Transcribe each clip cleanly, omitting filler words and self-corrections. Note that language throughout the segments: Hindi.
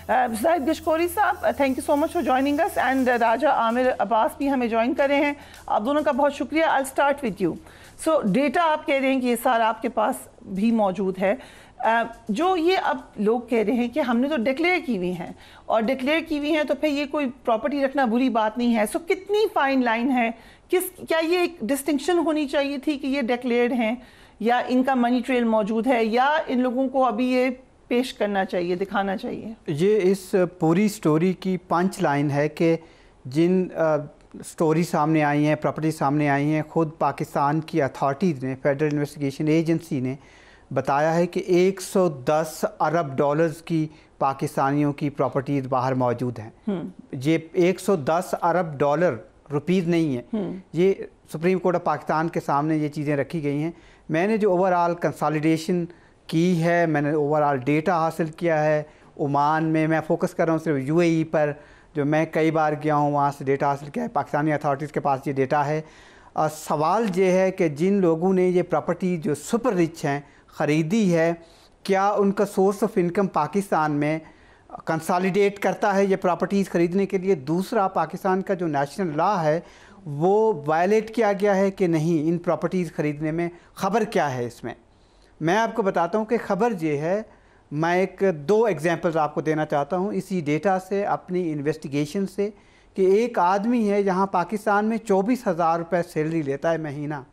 Zahid Gashkori sahab, thank you so much for joining us, and Raja Aamir Abbas भी हमें ज्वाइन कर रहे हैं। आप दोनों का बहुत शुक्रिया। I start with you. So data आप कह रहे हैं कि ये सारा आपके पास भी मौजूद है। जो ये अब लोग कह रहे हैं कि हमने तो डिक्लेयर की हुई हैं, और डिक्लेयर की हुई हैं तो फिर ये कोई प्रॉपर्टी रखना बुरी बात नहीं है। सो कितनी फाइन लाइन है? क्या ये एक डिस्टिंक्शन होनी चाहिए थी कि ये डिक्लेयर्ड हैं, या इनका मनी ट्रेल मौजूद है, या इन लोगों को अभी ये पेश करना चाहिए, दिखाना चाहिए? ये इस पूरी स्टोरी की पंच लाइन है कि जिन स्टोरी सामने आई हैं, प्रॉपर्टी सामने आई हैं, ख़ुद पाकिस्तान की अथॉरिटीज़ ने, फेडरल इन्वेस्टिगेशन एजेंसी ने बताया है कि 110 अरब डॉलर्स की पाकिस्तानियों की प्रॉपर्टीज़ बाहर मौजूद हैं। ये 110 अरब डॉलर रुपीज़ नहीं है, ये सुप्रीम कोर्ट ऑफ पाकिस्तान के सामने ये चीज़ें रखी गई हैं। मैंने जो ओवरऑल कंसोलिडेशन की है, मैंने ओवरऑल डेटा हासिल किया है ओमान में। मैं फ़ोकस कर रहा हूँ सिर्फ यूएई पर, जो मैं कई बार गया हूँ, वहाँ से डेटा हासिल किया है। पाकिस्तानी अथॉरिटीज़ के पास ये डेटा है। सवाल ये है कि जिन लोगों ने ये प्रॉपर्टी जो सुपर रिच हैं ख़रीदी है, क्या उनका सोर्स ऑफ इनकम पाकिस्तान में कंसोलिडेट करता है ये प्रॉपर्टीज़ ख़रीदने के लिए? दूसरा, पाकिस्तान का जो नेशनल लॉ है वो वायलेट किया गया है कि नहीं इन प्रॉपर्टीज़ ख़रीदने में? ख़बर क्या है इसमें? मैं आपको बताता हूँ कि ख़बर ये है। मैं दो एग्जांपल्स आपको देना चाहता हूँ इसी डेटा से, अपनी इन्वेस्टिगेशन से, कि एक आदमी है यहाँ पाकिस्तान में 24,000 रुपये सैलरी लेता है महीना,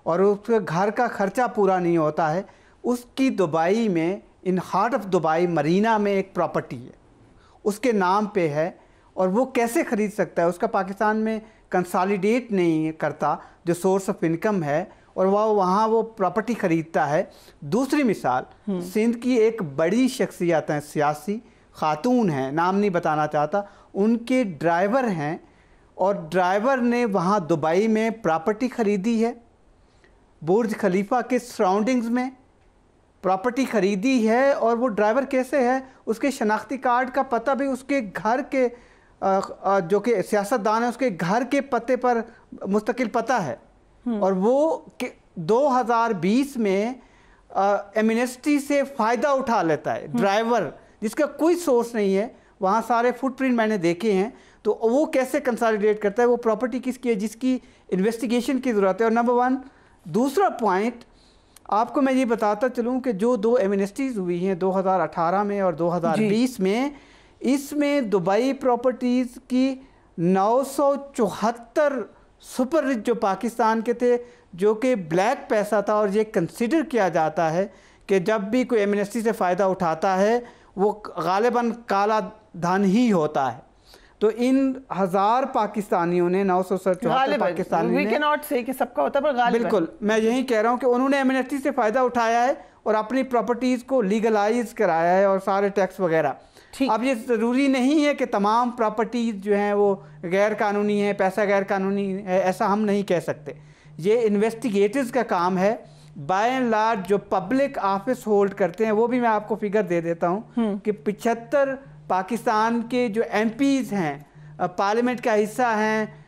और उसके घर का खर्चा पूरा नहीं होता है। उसकी दुबई में, in heart of Dubai Marina में एक प्रॉपर्टी है, उसके नाम पे है, और वो कैसे ख़रीद सकता है? उसका पाकिस्तान में कंसोलिडेट नहीं करता जो सोर्स ऑफ इनकम है, और वह वहाँ वो प्रॉपर्टी ख़रीदता है। दूसरी मिसाल, सिंध की एक बड़ी शख्सियत हैं, सियासी खातून हैं, नाम नहीं बताना चाहता, उनके ड्राइवर हैं, और ड्राइवर ने वहाँ दुबई में प्रॉपर्टी ख़रीदी है, बुर्ज खलीफा के सराउंडिंग्स में प्रॉपर्टी ख़रीदी है। और वो ड्राइवर कैसे है, उसके शनाख्ती कार्ड का पता भी उसके घर के जो कि सियासतदान है उसके घर के पते पर मुस्तकिल पता है। और वो 2020 में एमनेस्टी से फ़ायदा उठा लेता है ड्राइवर, जिसका कोई सोर्स नहीं है। वहाँ सारे फुटप्रिंट मैंने देखे हैं। तो वो कैसे कंसोलिडेट करता है? वो प्रॉपर्टी किसकी है जिसकी इन्वेस्टिगेशन की ज़रूरत है। और नंबर वन, दूसरा पॉइंट आपको मैं ये बताता चलूँ कि जो दो एमनेस्टीज़ हुई हैं 2018 में और 2020 में, इसमें दुबई प्रॉपर्टीज़ की 974 सुपर रिच जो पाकिस्तान के थे, जो कि ब्लैक पैसा था, और ये कंसिडर किया जाता है कि जब भी कोई एमनेस्टी से फ़ायदा उठाता है वो गालिबन काला धन ही होता है। तो इन 1000 पाकिस्तानियों ने, 974 पाकिस्तानियों ने, कैनॉट से कि सबका होता है, पर गालिबन, बिल्कुल मैं यही कह रहा हूँ कि उन्होंने एमनेस्टी से फ़ायदा उठाया है और अपनी प्रॉपर्टीज़ को लीगलाइज कराया है, और सारे टैक्स वगैरह। अब ये ज़रूरी नहीं है कि तमाम प्रॉपर्टीज़ जो हैं वो गैर कानूनी है, पैसा गैर कानूनी है, ऐसा हम नहीं कह सकते। ये इन्वेस्टिगेटर्स का काम है। बाय एंड लार्ज जो पब्लिक ऑफिस होल्ड करते हैं, वो भी मैं आपको फिगर दे देता हूँ कि 75 पाकिस्तान के जो एमपीज़ हैं, पार्लियामेंट का हिस्सा हैं,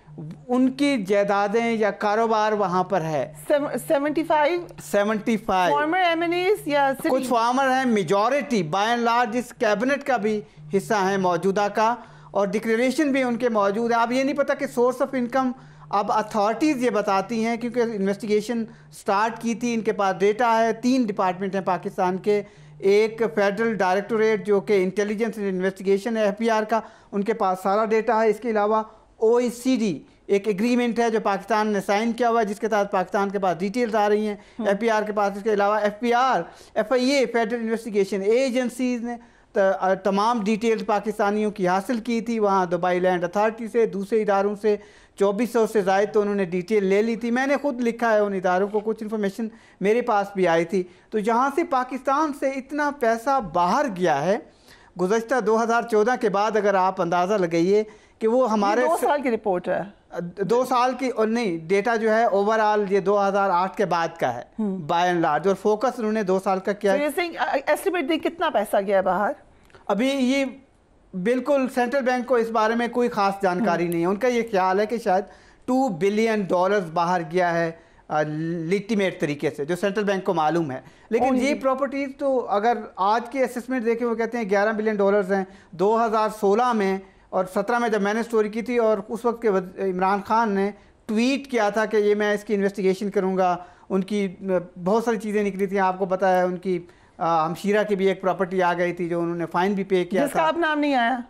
उनकी जायदादें या कारोबार वहाँ पर है। 75 फॉर्मर एमएनएस या कुछ फॉर्मर हैं, मेजॉरिटी बाय एंड लार्ज इस कैबिनेट का भी हिस्सा है मौजूदा का, और डिक्लेरेशन भी उनके मौजूद है। अब ये नहीं पता कि सोर्स ऑफ इनकम अब अथॉरिटीज़ ये बताती हैं, क्योंकि इन्वेस्टिगेशन स्टार्ट की थी, इनके पास डेटा है। 3 डिपार्टमेंट हैं पाकिस्तान के, एक फेडरल डायरेक्टोरेट जो कि इंटेलिजेंस एंड इन्वेस्टिगेशन है एफपीआर का, उनके पास सारा डेटा है। इसके अलावा OECD एक एग्रीमेंट है जो पाकिस्तान ने साइन किया हुआ है, जिसके तहत पाकिस्तान के पास डिटेल्स आ रही हैं एफपीआर के पास। इसके अलावा FIA फेडरल इन्वेस्टिगेशन एजेंसीज ने तमाम डिटेल्स पाकिस्तानियों की हासिल की थी वहाँ दुबई लैंड अथॉरिटी से, दूसरे इदारों से 2400 से ज़ायद तो उन्होंने डिटेल ले ली थी। मैंने खुद लिखा है उन इदारों को, कुछ इन्फॉर्मेशन मेरे पास भी आई थी। तो जहाँ से पाकिस्तान से इतना पैसा बाहर गया है गुज़श्ता 2014 के बाद, अगर आप अंदाज़ा लगाइए कि वो हमारे 2 साल की रिपोर्ट है, 2 साल की, और नहीं डेटा जो है ओवरऑल ये 2008 के बाद का है बाय एंड लार्ज, और फोकस उन्होंने 2 साल का किया है। एस्टिमेट दे कितना पैसा गया बाहर? अभी ये बिल्कुल सेंट्रल बैंक को इस बारे में कोई ख़ास जानकारी नहीं है। उनका ये ख्याल है कि शायद $2 बिलियन बाहर गया है लिटिमेट तरीके से, जो सेंट्रल बैंक को मालूम है। लेकिन ये प्रॉपर्टीज़ तो अगर आज के असेसमेंट देखें, वो कहते हैं $11 बिलियन हैं 2016 में, और 17 में जब मैंने स्टोरी की थी, और उस वक्त के इमरान खान ने ट्वीट किया था कि ये मैं इसकी इन्वेस्टिगेशन करूँगा। उनकी बहुत सारी चीज़ें निकली थी, आपको पता है। उनकी हमशीरा की भी एक प्रॉपर्टी आ गई थी जो उन्होंने फाइन भी पे किया जिसका था। अब नाम नहीं आया,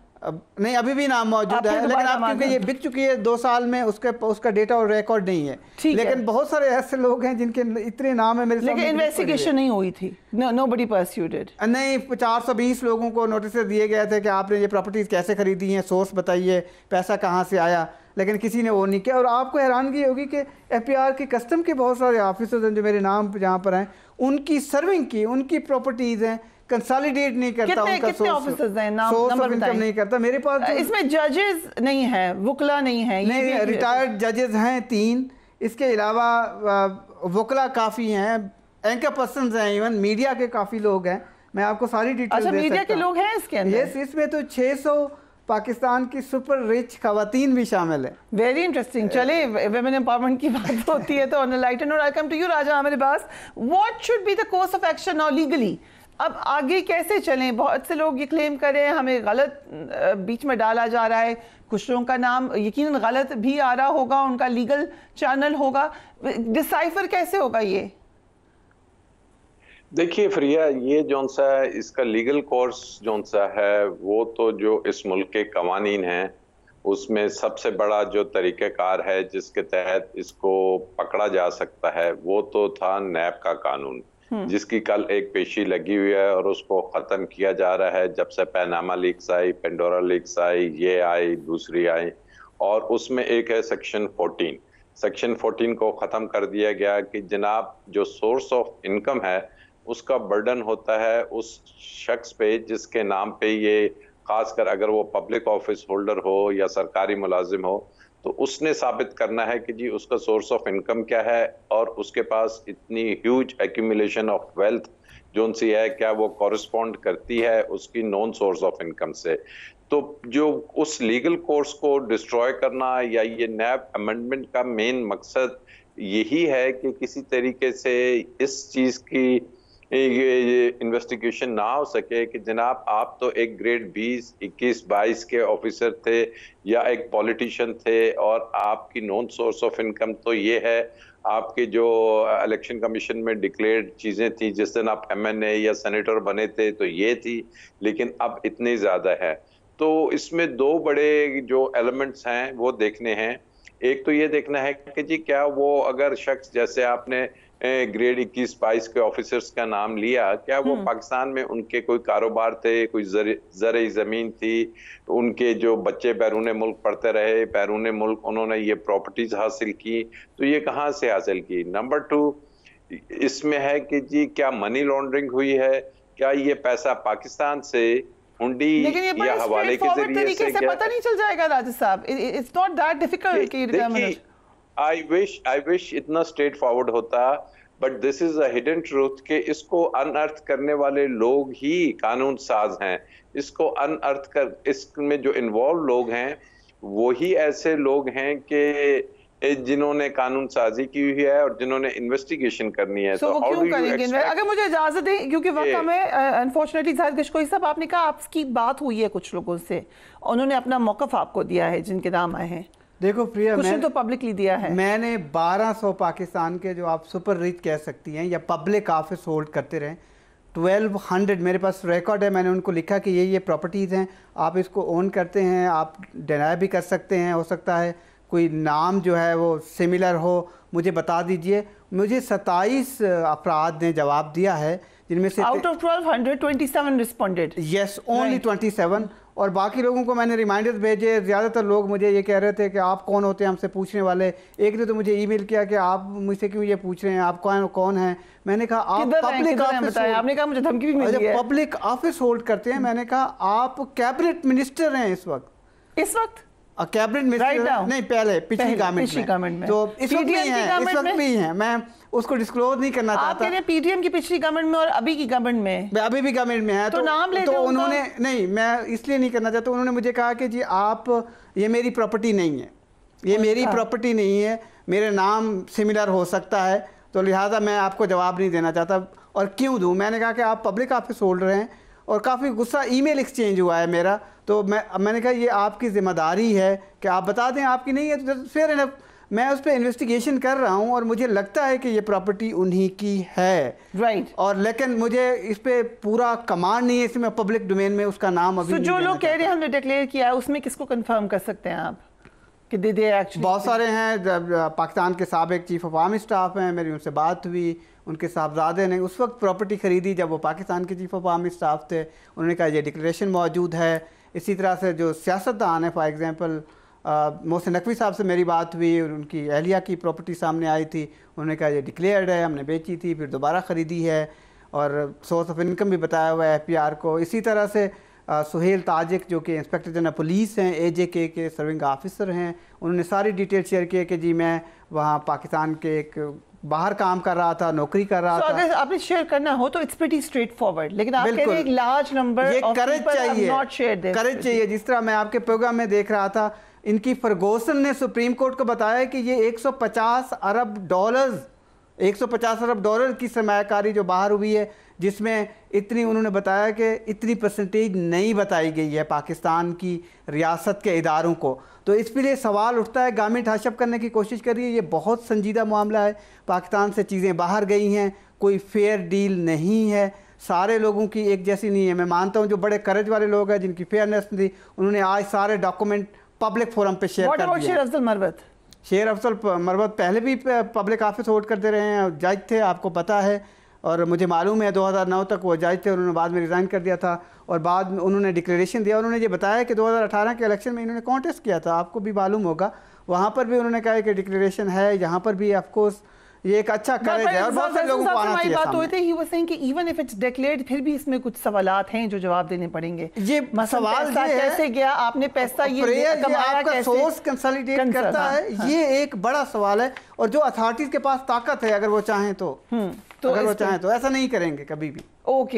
नहीं अभी भी नाम मौजूद है, लेकिन आप क्योंकि ये बिक चुकी है 2 साल में, उसका डेटा और रिकॉर्ड नहीं है। लेकिन बहुत सारे ऐसे लोग हैं जिनके इतने नाम है मेरे सामने। लेकिन इन्वेस्टिगेशन नहीं हुई थी, नोबडी परस्यूड इट। नहीं, 420 लोगों को नोटिस दिए गए थे कि आपने ये प्रॉपर्टीज कैसे खरीदी हैं, सोर्स बताइए, पैसा कहाँ से आया, लेकिन किसी ने वो नहीं किया। और आपको हैरानगी होगी कि FPR की कस्टम के बहुत सारे ऑफिसर्स हैं जो मेरे नाम जहाँ पर हैं, उनकी सर्विंग की, उनकी प्रॉपर्टीज हैं, कंसोलिडेट नहीं करता, उनका सोर्स ऑफ इनकम नहीं करता। मेरे पास इसमें जजेस नहीं है, वकला नहीं है, नहीं, रिटायर्ड जजेस हैं 3, इसके अलावा वकला काफ़ी हैं, एंकर पर्सन्स हैं, इवन मीडिया के काफ़ी लोग हैं। मैं आपको सारी डिटेल अच्छा, मीडिया के लोग हैं इसके अंदर? यस, इसमें तो 600 पाकिस्तान की सुपर रिच खवातीन भी शामिल है। Very interesting. चले, वुमेन एम्पावरमेंट की बात होती है तो on light note I come to you Raja Aamir Abbas, what should be the course of action now legally? अब आगे कैसे चलें? बहुत से लोग ये क्लेम करें हमें गलत बीच में डाला जा रहा है, कुछ लोगों का नाम यकीनन गलत भी आ रहा होगा, उनका लीगल चैनल होगा, डिसाइफर कैसे होगा ये? देखिए फरिया, ये जौन सा है इसका लीगल कोर्स जौन सा है, वो तो जो इस मुल्क के कवानीन हैं उसमें सबसे बड़ा जो तरीक़ेकार है जिसके तहत इसको पकड़ा जा सकता है, वो तो था नैब का कानून, जिसकी कल एक पेशी लगी हुई है और उसको ख़त्म किया जा रहा है। जब से पैनामा लीक्स आई, पेंडोरा लीक्स आई, ये आई, दूसरी आई, और उसमें एक है सेक्शन 14। सेक्शन 14 को ख़त्म कर दिया गया कि जनाब जो सोर्स ऑफ इनकम है उसका बर्डन होता है उस शख्स पे जिसके नाम पे ये, खासकर अगर वो पब्लिक ऑफिस होल्डर हो या सरकारी मुलाजिम हो, तो उसने साबित करना है कि जी उसका सोर्स ऑफ इनकम क्या है और उसके पास इतनी ह्यूज एक्यूमुलेशन ऑफ वेल्थ जोन सी है, क्या वो कॉरेस्पॉन्ड करती है उसकी नॉन सोर्स ऑफ इनकम से। तो जो उस लीगल कोर्स को डिस्ट्रॉय करना या ये नैब अमेंडमेंट का मेन मकसद यही है कि किसी तरीके से इस चीज़ की ये इन्वेस्टिगेशन ना हो सके कि जनाब आप तो एक ग्रेड 20, 21, 22 के ऑफिसर थे या एक पॉलिटिशियन थे और आपकी नॉन सोर्स ऑफ इनकम तो ये है, आपके जो इलेक्शन कमीशन में डिक्लेयर्ड चीज़ें थी, जिस दिन आप MNA या सेनेटर बने थे तो ये थी, लेकिन अब इतनी ज़्यादा है। तो इसमें 2 बड़े जो एलिमेंट्स हैं वो देखने हैं। एक तो ये देखना है कि जी क्या वो अगर शख्स, जैसे आपने ग्रेड 21-22 के ऑफिसर्स का नाम लिया, क्या वो पाकिस्तान में उनके कोई कारोबार थे, कोई ज़रई ज़मीन थी, उनके जो बच्चे बैरून मुल्क पढ़ते रहे, बैरून मुल्क उन्होंने ये प्रॉपर्टीज हासिल की, तो ये कहाँ से हासिल की। नंबर 2 इसमें है कि जी क्या मनी लॉन्ड्रिंग हुई है, क्या ये पैसा पाकिस्तान से हुंडी या हवाले के जरिए से पता नहीं चल जाएगा राजा साहब? It's not that difficult. I wish इतना स्ट्रेट फॉरवर्ड होता, but this is a hidden truth कि इसको अनअर्थ करने वाले लोग ही कानून साज हैं। इसको अनअर्थ कर, इसमें जो इन्वॉल्व लोग हैं वही ऐसे लोग हैं कि जिन्होंने कानून साजी की हुई है और जिन्होंने इन्वेस्टिगेशन करनी है। तो क्यों करेंगे? अगर मुझे इजाजत दें, क्योंकि वक्त हमें अनफॉर्चुनेटली जाहिर गशकोई साहब, आपने कहा आपकी बात हुई है कुछ लोगों से, उन्होंने अपना मौक़िफ़ आपको दिया है जिनके नाम आए हैं। देखो प्रिया, मैंने तो पब्लिकली दिया है, मैंने 1200 पाकिस्तान के जो आप सुपर रिच कह सकती हैं या पब्लिक ऑफिस होल्ड करते रहे, 1200 मेरे पास रिकॉर्ड है। मैंने उनको लिखा कि ये प्रॉपर्टीज़ हैं, आप इसको ओन करते हैं, आप डिनाई भी कर सकते हैं, हो सकता है कोई नाम जो है वो सिमिलर हो, मुझे बता दीजिए। मुझे 27 अफराद ने जवाब दिया है, जिनमें से out of 1200 27 responded. Yes, only 27। और बाकी लोगों को मैंने रिमाइंडर्स भेजे। ज़्यादातर लोग मुझे ये कह रहे थे कि आप कौन होते हैं हमसे पूछने वाले। एक ने तो मुझे ईमेल किया कि आप मुझसे क्यों ये पूछ रहे हैं, आप कौन हैं। मैंने कहा आप पब्लिक ऑफिस, आपने कहा मुझे धमकी भी मिली है, पब्लिक ऑफिस होल्ड करते हैं। मैंने कहा आप कैबिनेट मिनिस्टर हैं इस वक्त कैबिनेट मिनिस्टर नहीं, पहले पिछली गवर्नमेंट में, तो इस वक्त भी हैं। मैं उसको डिस्क्लोज नहीं करना चाहता। आप पीटीएम की पिछली गवर्नमेंट में और अभी की गवर्नमेंट में, अभी भी गवर्नमेंट में है, तो नाम ले, तो उन्होंने नहीं, मैं इसलिए नहीं करना चाहता। उन्होंने मुझे कहा कि जी आप, ये मेरी प्रॉपर्टी नहीं है, ये मेरी प्रॉपर्टी नहीं है, मेरे नाम सिमिलर हो सकता है, तो लिहाजा मैं आपको जवाब नहीं देना चाहता। और क्यों दूँ? मैंने कहा कि आप पब्लिक ऑफिस होल्डर हैं और काफ़ी गुस्सा ईमेल एक्सचेंज हुआ है मेरा, तो मैंने कहा ये आपकी ज़िम्मेदारी है कि आप बता दें, आपकी नहीं है तो फिर इनफ मैं उस पर इन्वेस्टिगेशन कर रहा हूँ और मुझे लगता है कि ये प्रॉपर्टी उन्हीं की है, राइट। और लेकिन मुझे इस पे पूरा कमांड नहीं है, इसमें पब्लिक डोमेन में उसका नाम अभी नहीं जो देना लोग कह रहे हैं हमने डिक्लेयर किया है, उसमें किसको कंफर्म कर सकते हैं आप कि दे एक्चुअली? बहुत सारे हैं। पाकिस्तान के साबिक चीफ ऑफ आर्मी स्टाफ हैं, मेरी उनसे बात हुई, उनके साहबजादे ने उस वक्त प्रॉपर्टी ख़रीदी जब वो पाकिस्तान के चीफ ऑफ आर्मी स्टाफ थे, उन्होंने कहा ये डिक्लेरेशन मौजूद है। इसी तरह से जो सियासतदान है, फॉर एग्ज़ाम्पल मोहसिन नकवी साहब से मेरी बात हुई और उनकी अहलिया की प्रॉपर्टी सामने आई थी, उन्होंने कहा ये डिक्लेयर्ड है, हमने बेची थी फिर दोबारा ख़रीदी है और सोर्स ऑफ इनकम भी बताया हुआ है FPR को। इसी तरह से सुहेल ताजिक जो कि इंस्पेक्टर जनरल पुलिस हैं, AJK के सर्विंग ऑफिसर हैं, उन्होंने सारी डिटेल शेयर की कि जी मैं वहाँ पाकिस्तान के एक बाहर काम कर रहा था, नौकरी कर रहा था। अगर आपने शेयर करना हो तो इट्स प्रीटी स्ट्रेट फॉरवर्ड, लेकिन आप कह रहे हैं एक large number of people have not shared this. Courage चाहिए। जिस तरह मैं आपके प्रोग्राम में देख रहा था, इनकी फर्गूसन ने सुप्रीम कोर्ट को बताया कि ये 150 अरब डॉलर की सरमायाकारी जो बाहर हुई है, जिसमें इतनी उन्होंने बताया कि इतनी परसेंटेज नहीं बताई गई है पाकिस्तान की रियासत के इदारों को। तो इस पर सवाल उठता है, गवर्नमेंट हशप करने की कोशिश कर रही है, ये बहुत संजीदा मामला है। पाकिस्तान से चीज़ें बाहर गई हैं, कोई फेयर डील नहीं है, सारे लोगों की एक जैसी नहीं है। मैं मानता हूँ जो बड़े करज वाले लोग हैं, जिनकी फेयरनेस थी, उन्होंने आज सारे डॉक्यूमेंट पब्लिक फोरम पे शेयर कर दिए। शेर अफजल मरवत? शेर अफजल मरवत पहले भी पब्लिक ऑफिस होल्ड करते रहे हैं, जज थे, आपको पता है, और मुझे मालूम है 2009 तक वो जज थे, उन्होंने बाद में रिज़ाइन कर दिया था और बाद में उन्होंने डिक्लेरेशन दिया। उन्होंने ये बताया कि 2018 के इलेक्शन में इन्होंने कॉन्टेस्ट किया था, आपको भी मालूम होगा, वहाँ पर भी उन्होंने कहा कि डिक्लेरेशन है, यहाँ पर भी ऑफकोर्स ये एक अच्छा करेज है और बहुत सारे लोगों को आना चाहिए। बात हुई थी, ही वाज सेइंग कि इवन इफ इट्स डिक्लेयर्ड, फिर भी इसमें कुछ सवालात हैं जो जवाब देने पड़ेंगे। ये सवाल कैसे गया, आपने पैसा ये कमाया कैसे, सोर्स कंसोलिडेट करता है, ये एक बड़ा सवाल है। और जो अथॉरिटीज के पास ताकत है, अगर वो चाहें तो, अगर वो चाहें तो ऐसा नहीं करेंगे कभी भी। ओके।